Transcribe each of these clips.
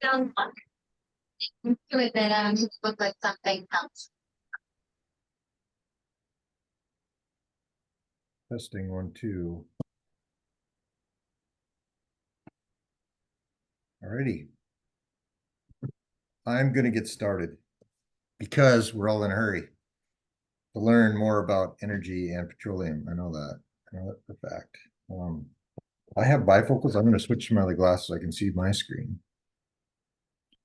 Don't do it that look like something else. Testing 1, 2. Alrighty. I'm going to get started because we're all in a hurry to learn more about energy and petroleum. I know that. I know that for a fact. I have bifocals. I'm going to switch to my other glasses so I can see my screen.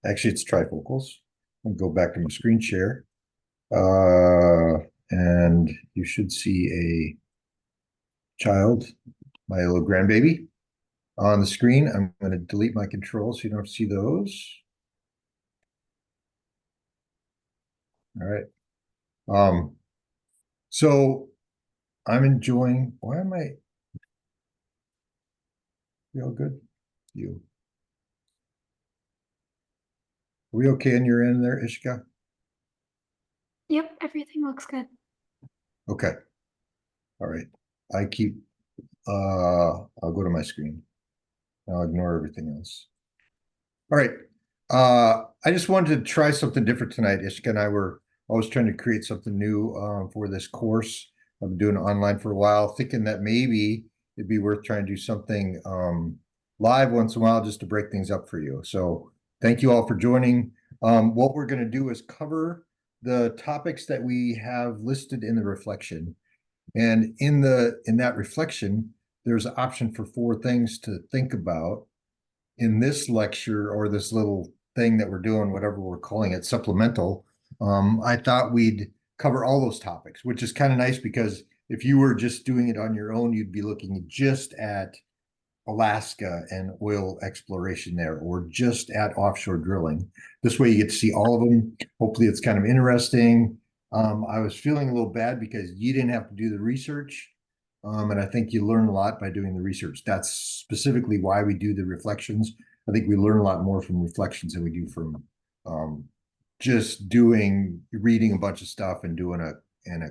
Actually, it's trifocals. I'll go back to my screen share. And you should see a child, my little grandbaby, on the screen. I'm going to delete my controls so you don't see those. All right. So I'm enjoying. Why am I? You all good? You. Are we okay on your end there, Ishka? Yep, everything looks good. Okay. All right. I'll go to my screen. I'll ignore everything else. All right. I just wanted to try something different tonight. Ishka and I were always trying to create something new for this course. I've been doing it online for a while, thinking that maybe it'd be worth trying to do something live once in a while just to break things up for you. So thank you all for joining. What we're going to do is cover the topics that we have listed in the reflection. And in that reflection, there's an option for 4 things to think about in this lecture or this little thing that we're doing, whatever we're calling it, supplemental. I thought we'd cover all those topics, which is kind of nice because if you were just doing it on your own, you'd be looking just at Alaska and oil exploration there, or just at offshore drilling. This way you get to see all of them. Hopefully it's kind of interesting. I was feeling a little bad because you didn't have to do the research. And I think you learn a lot by doing the research. That's specifically why we do the reflections. I think we learn a lot more from reflections than we do from just reading a bunch of stuff and doing a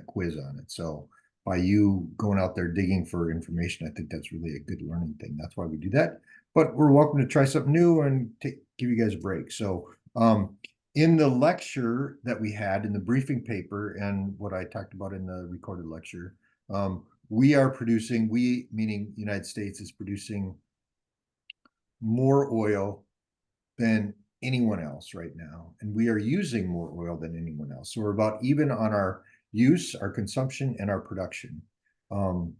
quiz on it. So by you going out there digging for information, I think that's really a good learning thing. That's why we do that. But we're welcome to try something new and give you guys a break. So in the lecture that we had in the briefing paper and what I talked about in the recorded lecture, we meaning the United States, is producing more oil than anyone else right now. And we are using more oil than anyone else. So we're about even on our use, our consumption, and our production. And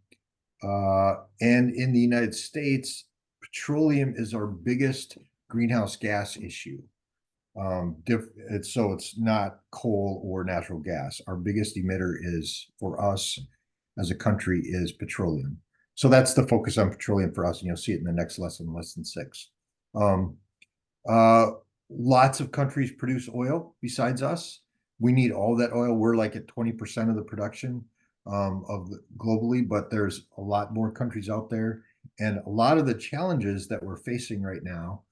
in the United States, petroleum is our biggest greenhouse gas issue. So it's not coal or natural gas. Our biggest emitter is, for us as a country, is petroleum. So that's the focus on petroleum for us, and you'll see it in the next lesson, lesson 6. Lots of countries produce oil besides us. We need all that oil. We're like at 20% of the production globally, but there's a lot more countries out there. And a lot of the challenges that we're facing right now,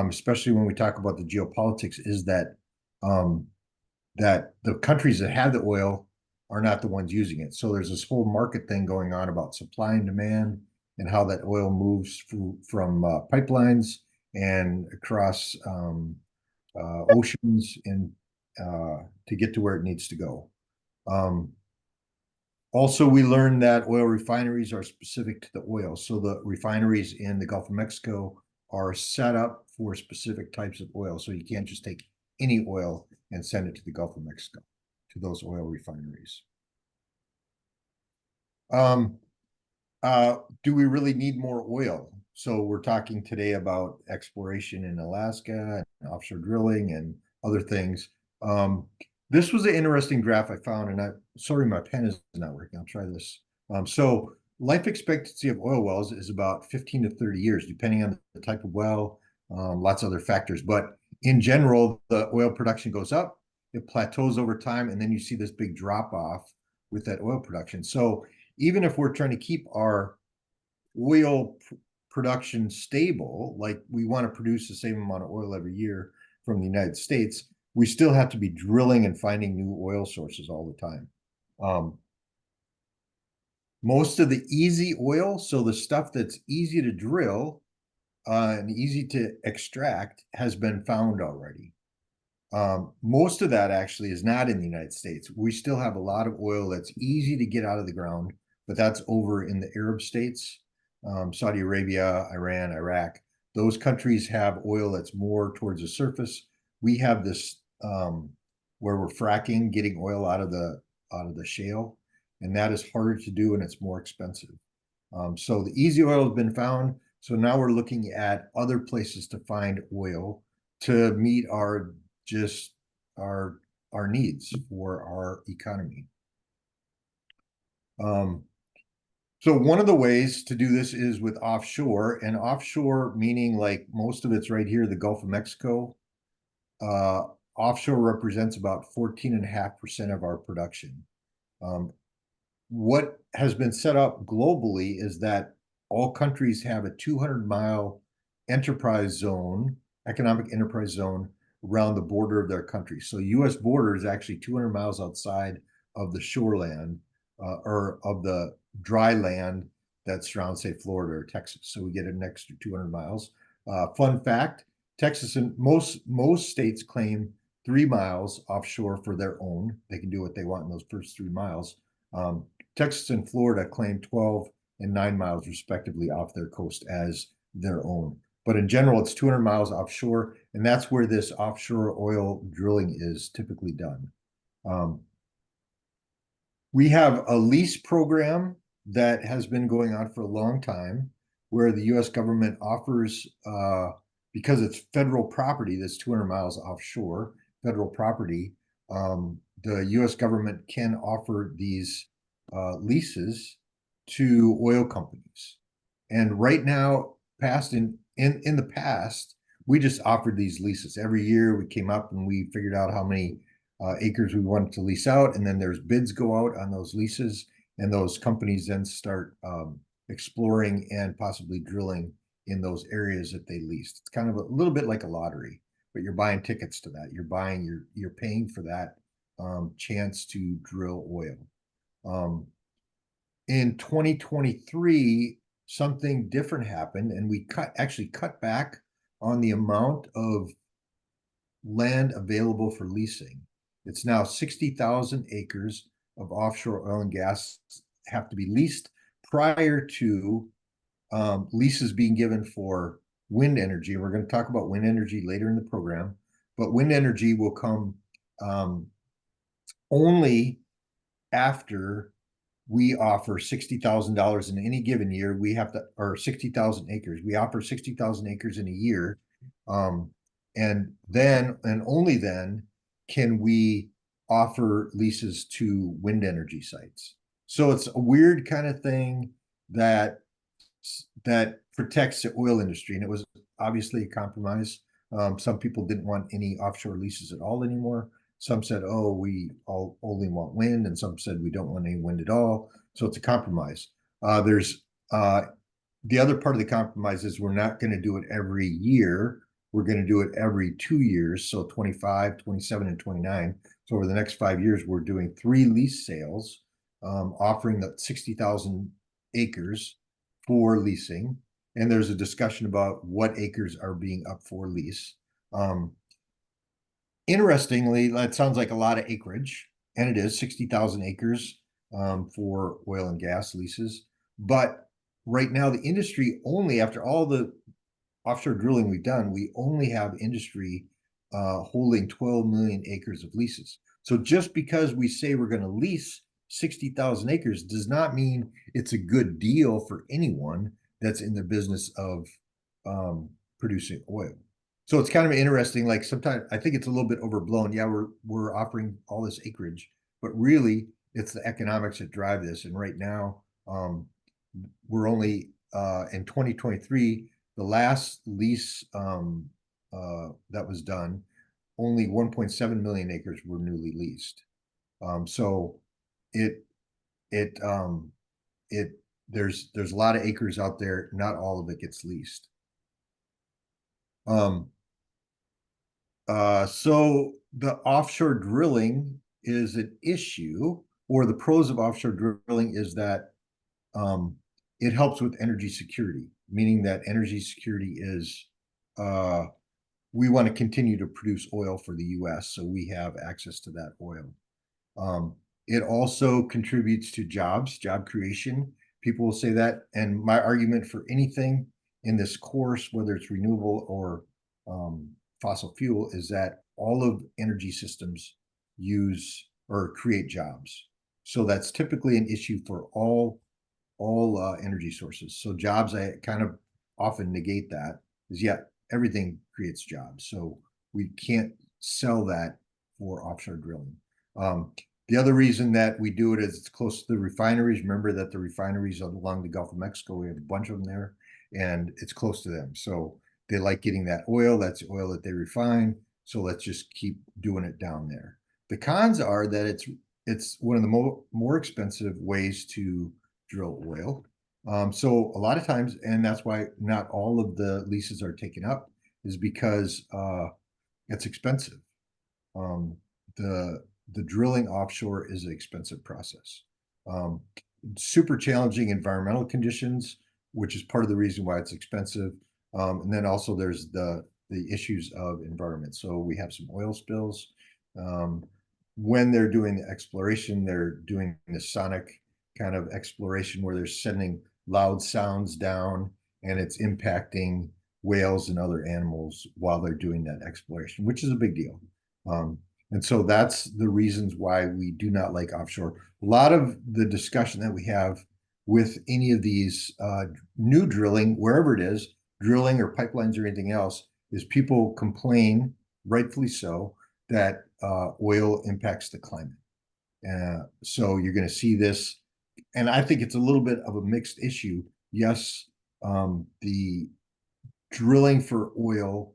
especially when we talk about the geopolitics, is that the countries that have the oil are not the ones using it. So there's this whole market thing going on about supply and demand and how that oil moves from pipelines and across oceans and to get to where it needs to go. Also, we learned that oil refineries are specific to the oil. So the refineries in the Gulf of Mexico are set up for specific types of oil. So you can't just take any oil and send it to the Gulf of Mexico, to those oil refineries. Do we really need more oil? So we're talking today about exploration in Alaska and offshore drilling and other things. This was an interesting graph I found, and sorry, my pen is not working. I'll try this. So life expectancy of oil wells is about 15 to 30 years, depending on the type of well, lots of other factors. But in general, the oil production goes up, it plateaus over time, and then you see this big drop off with that oil production. So even if we're trying to keep our oil production stable, like we want to produce the same amount of oil every year from the United States, we still have to be drilling and finding new oil sources all the time. Most of the easy oil, so the stuff that's easy to drill, and easy to extract has been found already. Most of that actually is not in the United States. We still have a lot of oil that's easy to get out of the ground, but that's over in the Arab states, Saudi Arabia, Iran, Iraq. Those countries have oil that's more towards the surface. We have this where we're fracking, getting oil out of the shale, and that is harder to do and it's more expensive. So the easy oil has been found. So now we're looking at other places to find oil to meet our just our needs for our economy. So one of the ways to do this is with offshore, and offshore meaning like most of it's right here, the Gulf of Mexico. Offshore represents about 14.5% of our production. What has been set up globally is that all countries have a 200-mile enterprise zone, economic enterprise zone, around the border of their country. So U.S. border is actually 200 miles outside of the shoreland or of the dry land that surrounds, say, Florida or Texas. So we get an extra 200 miles. Fun fact, Texas and most states claim 3 miles offshore for their own. They can do what they want in those first 3 miles. Texas and Florida claim 12 and 9 miles respectively off their coast as their own. But in general, it's 200 miles offshore, and that's where this offshore oil drilling is typically done. We have a lease program that has been going on for a long time, where the U.S. government offers, because it's federal property that's 200 miles offshore, federal property, the U.S. government can offer these leases to oil companies. And right now, in the past, we just offered these leases. Every year we came up and we figured out how many acres we wanted to lease out, and then there's bids go out on those leases, and those companies then start exploring and possibly drilling in those areas that they leased. It's kind of a little bit like a lottery, but you're buying tickets to that. You're paying for that chance to drill oil. In 2023, something different happened, and we actually cut back on the amount of land available for leasing. It's now 60,000 acres of offshore oil and gas have to be leased prior to leases being given for wind energy. We're going to talk about wind energy later in the program, but wind energy will come only after we offer $60,000 in any given year. We have to, or 60,000 acres. We offer 60,000 acres in a year. And then, and only then, can we offer leases to wind energy sites. So it's a weird kind of thing that protects the oil industry. And it was obviously a compromise. Some people didn't want any offshore leases at all anymore. Some said, oh, we only want wind, and some said we don't want any wind at all. So it's a compromise. There's the other part of the compromise is we're not going to do it every year. We're going to do it every 2 years, so 25, 27, and 29. So over the next 5 years, we're doing 3 lease sales, offering the 60,000 acres for leasing. And there's a discussion about what acres are being up for lease. Interestingly, that sounds like a lot of acreage, and it is 60,000 acres for oil and gas leases. But right now, the industry only, after all the offshore drilling we've done, we only have industry holding 12 million acres of leases. So just because we say we're going to lease 60,000 acres does not mean it's a good deal for anyone that's in the business of producing oil. So it's kind of interesting. Like sometimes I think it's a little bit overblown. Yeah, we're offering all this acreage, but really it's the economics that drive this. And right now, we're only in 2023, the last lease that was done, only 1.7 million acres were newly leased. So there's a lot of acres out there. Not all of it gets leased. So the offshore drilling is an issue, or the pros of offshore drilling is that it helps with energy security. meaning that energy security is, we want to continue to produce oil for the US, so we have access to that oil. It also contributes to jobs, job creation. People will say that, and my argument for anything in this course, whether it's renewable or fossil fuel, is that all of energy systems use or create jobs. So that's typically an issue for all energy sources. So jobs, I kind of often negate that, is yet everything creates jobs. So we can't sell that for offshore drilling. The other reason that we do it is it's close to the refineries. Remember that the refineries along the Gulf of Mexico, we have a bunch of them there, and it's close to them. So they like getting that oil. That's the oil that they refine. So let's just keep doing it down there. The cons are that it's one of the more expensive ways to drill oil. So a lot of times, and that's why not all of the leases are taken up, is because it's expensive. The drilling offshore is an expensive process. Super challenging environmental conditions, which is part of the reason why it's expensive. And then also there's the issues of environment. So we have some oil spills. When they're doing the exploration, they're doing the sonic kind of exploration where they're sending loud sounds down, and it's impacting whales and other animals while they're doing that exploration, which is a big deal. And so that's the reasons why we do not like offshore. A lot of the discussion that we have with any of these new drilling, wherever it is, drilling or pipelines or anything else, is people complain, rightfully so, that oil impacts the climate. So you're going to see this, and I think it's a little bit of a mixed issue. Yes, the drilling for oil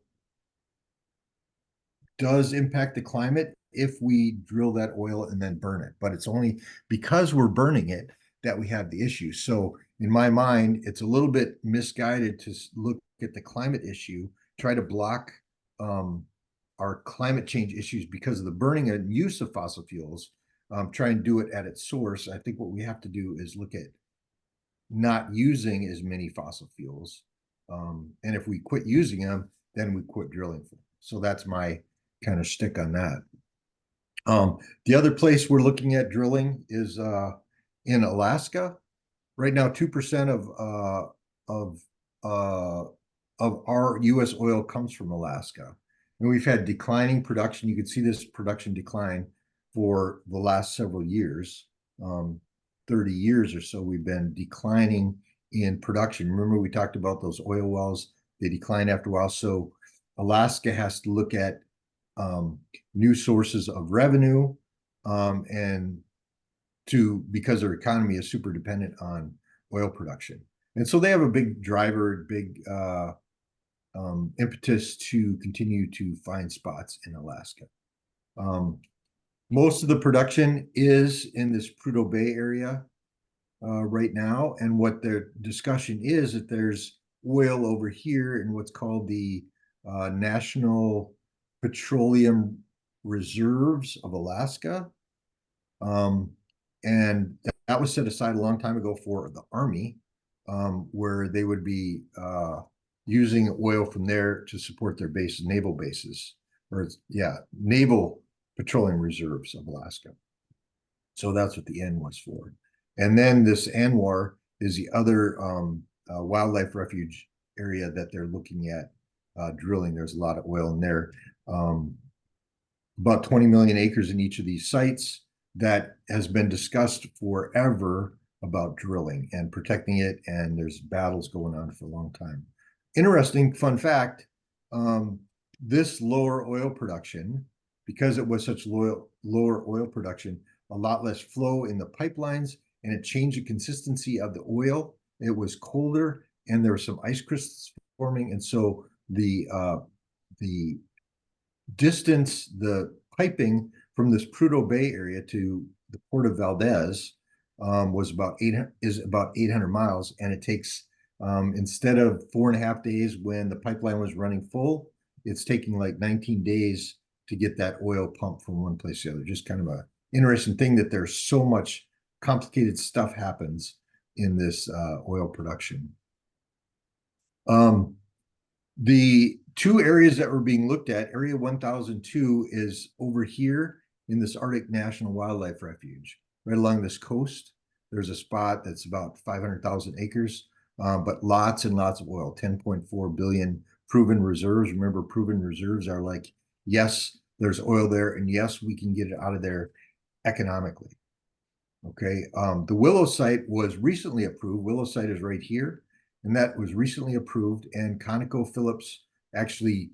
does impact the climate if we drill that oil and then burn it, but it's only because we're burning it that we have the issue. So in my mind, it's a little bit misguided to look at the climate issue, try to block our climate change issues because of the burning and use of fossil fuels, try and do it at its source. I think what we have to do is look at not using as many fossil fuels. And if we quit using them, then we quit drilling for them. So that's my kind of shtick on that. The other place we're looking at drilling is in Alaska. Right now, 2% of our U.S. oil comes from Alaska, and we've had declining production. You can see this production decline for the last several years. 30 years or so, we've been declining in production. Remember, we talked about those oil wells; they decline after a while. So Alaska has to look at new sources of revenue, and because their economy is super dependent on oil production. And so they have a big driver, big impetus to continue to find spots in Alaska. Most of the production is in this Prudhoe Bay area right now. And what their discussion is that there's oil over here in what's called the National Petroleum Reserves of Alaska. And that was set aside a long time ago for the Army, where they would be using oil from there to support their bases, naval bases, Naval Petroleum Reserves of Alaska. So that's what the N was for. And then this ANWR is the other wildlife refuge area that they're looking at drilling. There's a lot of oil in there. About 20 million acres in each of these sites. That has been discussed forever about drilling and protecting it, and there's battles going on for a long time. Interesting fun fact, this lower oil production, because it was such lower oil production, a lot less flow in the pipelines, and it changed the consistency of the oil. It was colder, and there were some ice crystals forming, and so the distance, the piping from this Prudhoe Bay area to the port of Valdez is about 800 miles, and it takes instead of 4.5 days when the pipeline was running full, it's taking like 19 days to get that oil pumped from one place to the other. Just kind of a interesting thing that there's so much complicated stuff happens in this oil production. The two areas that were being looked at, Area 1002 is over here in this Arctic National Wildlife Refuge, right along this coast. There's a spot that's about 500,000 acres, but lots and lots of oil, 10.4 billion proven reserves. Remember, proven reserves are like, yes, there's oil there, and yes, we can get it out of there economically. Okay, the Willow site was recently approved. Willow site is right here, and that was recently approved. And ConocoPhillips actually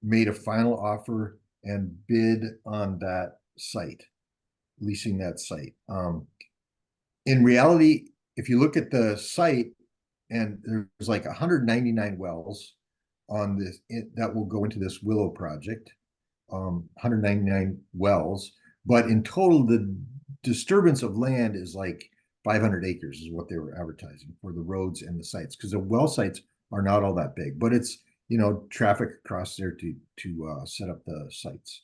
made a final offer and bid on that site, leasing that site. In reality, if you look at the site, and there's like 199 wells on this that will go into this Willow project, 199 wells, but in total, the disturbance of land is like 500 acres is what they were advertising for the roads and the sites, because the well sites are not all that big, but it's, you know, traffic across there to set up the sites.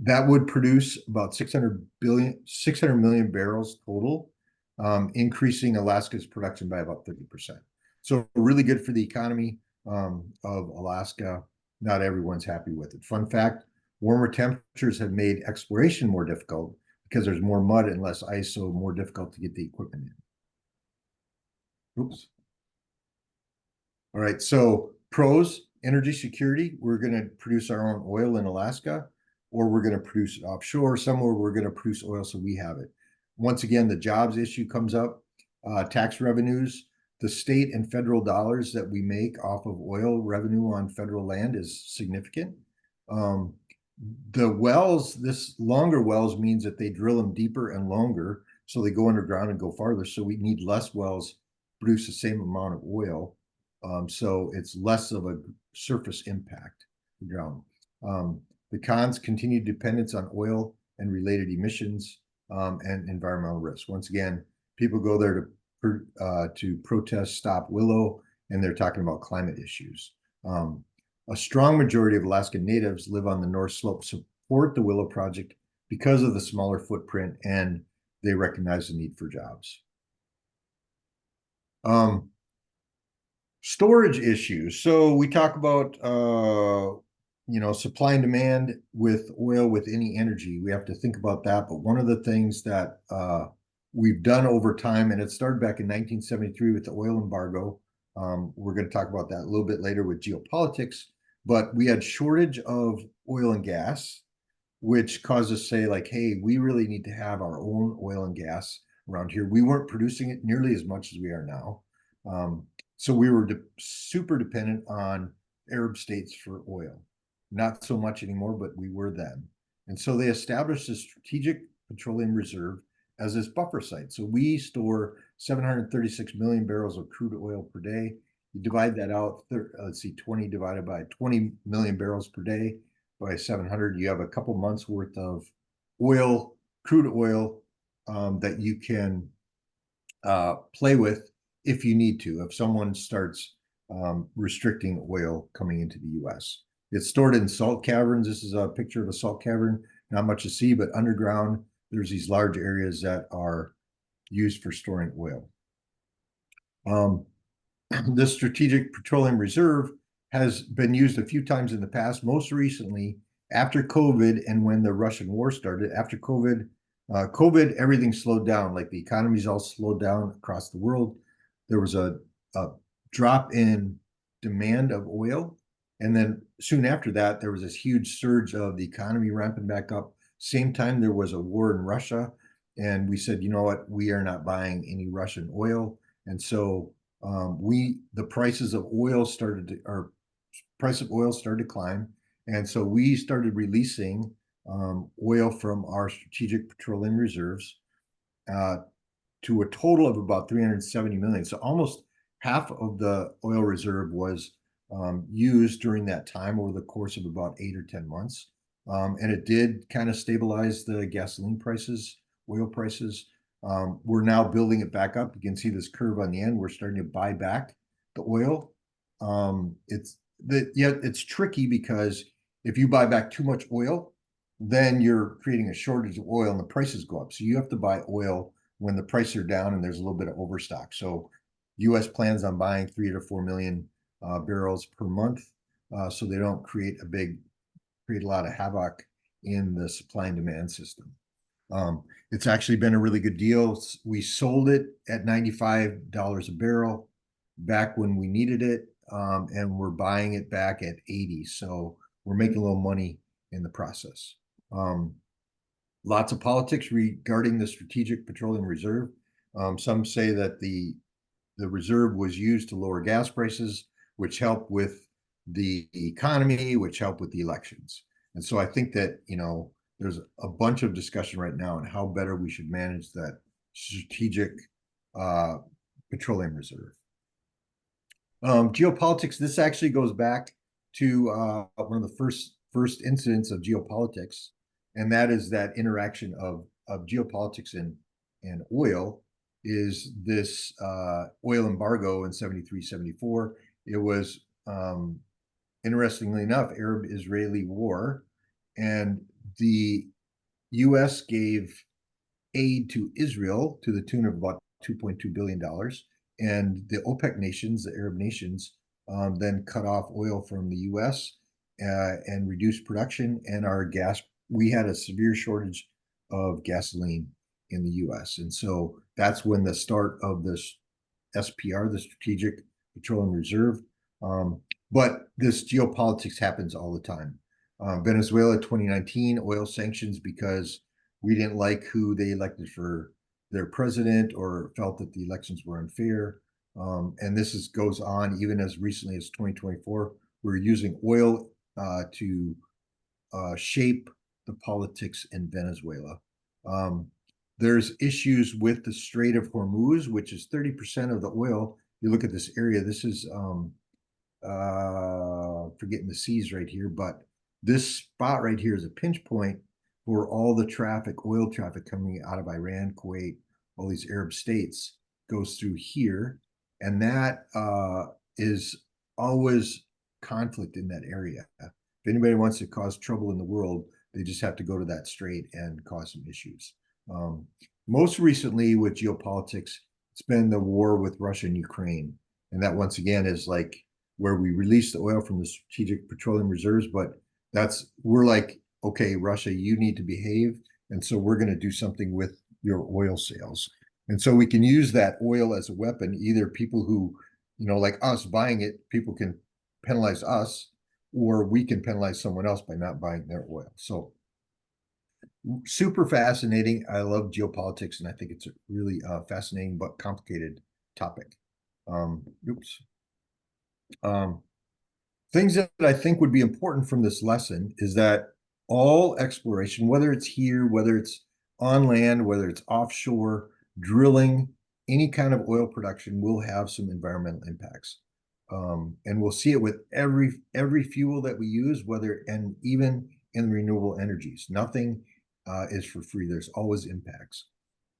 That would produce about 600 million barrels total, increasing Alaska's production by about 30%. So really good for the economy of Alaska. Not everyone's happy with it. Fun fact, warmer temperatures have made exploration more difficult because there's more mud and less ice, so more difficult to get the equipment in. Oops. All right, so pros, energy security. We're going to produce our own oil in Alaska, or we're going to produce it offshore. Somewhere we're going to produce oil so we have it. Once again, the jobs issue comes up, tax revenues. The state and federal dollars that we make off of oil revenue on federal land is significant. The wells, this longer wells means that they drill them deeper and longer, so they go underground and go farther. So we need less wells produce the same amount of oil. So it's less of a surface impact ground. The cons, continued dependence on oil and related emissions, and environmental risks. Once again, people go there to protest Stop Willow, and they're talking about climate issues. A strong majority of Alaskan natives live on the North Slope, support the Willow project because of the smaller footprint, and they recognize the need for jobs. Storage issues. So we talk about, you know, supply and demand with oil, with any energy. We have to think about that. But one of the things that we've done over time, and it started back in 1973 with the oil embargo. We're going to talk about that a little bit later with geopolitics. But we had shortage of oil and gas, which caused us to say, like, hey, we really need to have our own oil and gas around here. We weren't producing it nearly as much as we are now. So we were super dependent on Arab states for oil. Not so much anymore, but we were then. And so they established a strategic petroleum reserve as this buffer site. So we store 736 million barrels of crude oil per day. You divide that out, let's see, 20 divided by 20 million barrels per day by 700, you have a couple months worth of oil, crude oil, that you can play with if you need to, if someone starts restricting oil coming into the US. It's stored in salt caverns. This is a picture of a salt cavern, not much to see, but underground, there's these large areas that are used for storing oil. This strategic petroleum reserve has been used a few times in the past, most recently after COVID and when the Russian war started. After COVID, everything slowed down, like the economies all slowed down across the world. There was a drop in demand of oil. And then soon after that, there was this huge surge of the economy ramping back up. Same time, there was a war in Russia. And we said, you know what, we are not buying any Russian oil. And so the prices of oil started to climb. And so we started releasing oil from our strategic petroleum reserves to a total of about 370 million. So almost half of the oil reserve was used during that time over the course of about 8 or 10 months. And it did kind of stabilize the gasoline prices, oil prices. We're now building it back up. You can see this curve on the end. We're starting to buy back the oil. It's tricky because if you buy back too much oil, then you're creating a shortage of oil and the prices go up. So you have to buy oil when the prices are down and there's a little bit of overstock. So US plans on buying 3 to 4 million barrels per month, so they don't create a lot of havoc in the supply and demand system. It's actually been a really good deal. We sold it at $95 a barrel back when we needed it, and we're buying it back at 80. So we're making a little money in the process. Lots of politics regarding the Strategic Petroleum Reserve. Some say that the reserve was used to lower gas prices, which helped with the economy, which helped with the elections. And so I think that, there's a bunch of discussion right now on how better we should manage that strategic petroleum reserve. Geopolitics, this actually goes back to one of the first incidents of geopolitics, and that is that interaction of geopolitics and oil is this oil embargo in 73, 74. It was, interestingly enough, Arab-Israeli war, and the U.S. gave aid to Israel to the tune of about $2.2 billion. And the OPEC nations, the Arab nations, then cut off oil from the U.S. And reduced production. And we had a severe shortage of gasoline in the U.S. And so that's when the start of this SPR, the Strategic Petroleum Reserve. But this geopolitics happens all the time. Venezuela 2019, oil sanctions because we didn't like who they elected for their president or felt that the elections were unfair. And this goes on even as recently as 2024. We're using oil to shape the politics in Venezuela. There's issues with the Strait of Hormuz, which is 30% of the oil. You look at this area, this is, forgetting the seas right here, but this spot right here is a pinch point for all the traffic, oil traffic coming out of Iran, Kuwait, all these Arab states goes through here. And that is always conflict in that area. If anybody wants to cause trouble in the world, they just have to go to that strait and cause some issues. Most recently with geopolitics, it's been the war with Russia and Ukraine. And that once again is like where we release the oil from the Strategic Petroleum Reserves, but we're like, okay, Russia, you need to behave. And so we're going to do something with your oil sales. And so we can use that oil as a weapon. Either people who, like us buying it, people can penalize us, or we can penalize someone else by not buying their oil. So super fascinating. I love geopolitics, and I think it's a really fascinating but complicated topic. Things that I think would be important from this lesson is that all exploration, whether it's here, whether it's on land, whether it's offshore, drilling, any kind of oil production will have some environmental impacts. And we'll see it with every fuel that we use, and even in renewable energies. Nothing is for free. There's always impacts.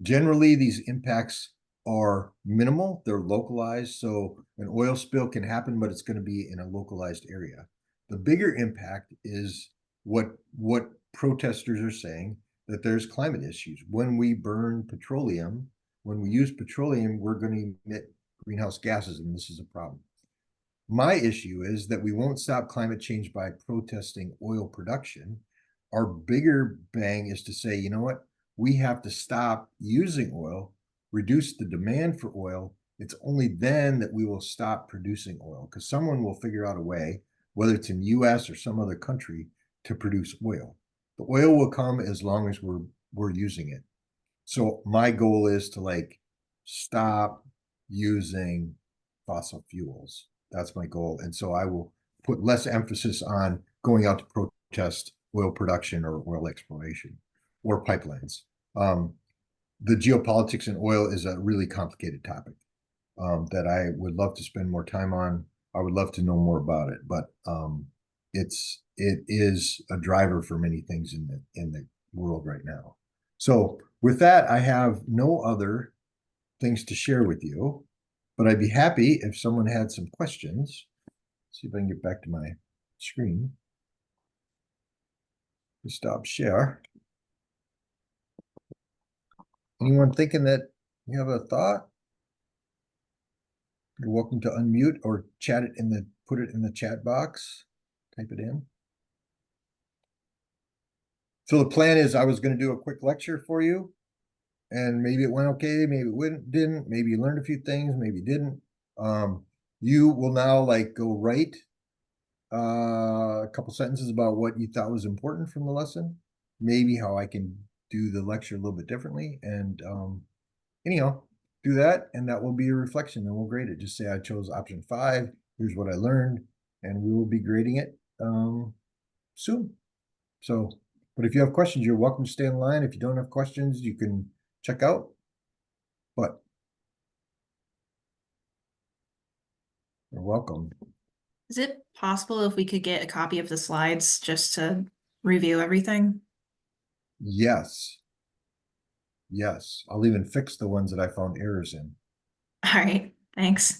Generally, these impacts are minimal. They're localized. So an oil spill can happen, but it's going to be in a localized area. The bigger impact is what protesters are saying, that there's climate issues. When we burn petroleum, when we use petroleum, we're going to emit greenhouse gases, and this is a problem. My issue is that we won't stop climate change by protesting oil production. Our bigger bang is to say, you know what? We have to stop using oil, reduce the demand for oil. It's only then that we will stop producing oil, because someone will figure out a way, whether it's in the US or some other country, to produce oil. The oil will come as long as we're using it. So my goal is to stop using fossil fuels. That's my goal. And so I will put less emphasis on going out to protest oil production or oil exploration or pipelines. The geopolitics in oil is a really complicated topic that I would love to spend more time on. I would love to know more about it, but it is a driver for many things in the world right now. So with that, I have no other things to share with you, but I'd be happy if someone had some questions. See if I can get back to my screen. Stop share. Anyone thinking that you have a thought? You're welcome to unmute or chat it put it in the chat box, type it in. So the plan is I was going to do a quick lecture for you, and maybe it went okay, maybe it didn't, maybe you learned a few things, maybe you didn't. You will now like go write a couple sentences about what you thought was important from the lesson, maybe how I can do the lecture a little bit differently, and anyhow, do that, and that will be a reflection, and we'll grade it. Just say I chose option 5, here's what I learned, and we will be grading it soon. So, but if you have questions, you're welcome to stay in line. If you don't have questions, you can check out. But you're welcome. Is it possible if we could get a copy of the slides just to review everything? Yes. Yes. I'll even fix the ones that I found errors in. All right, thanks.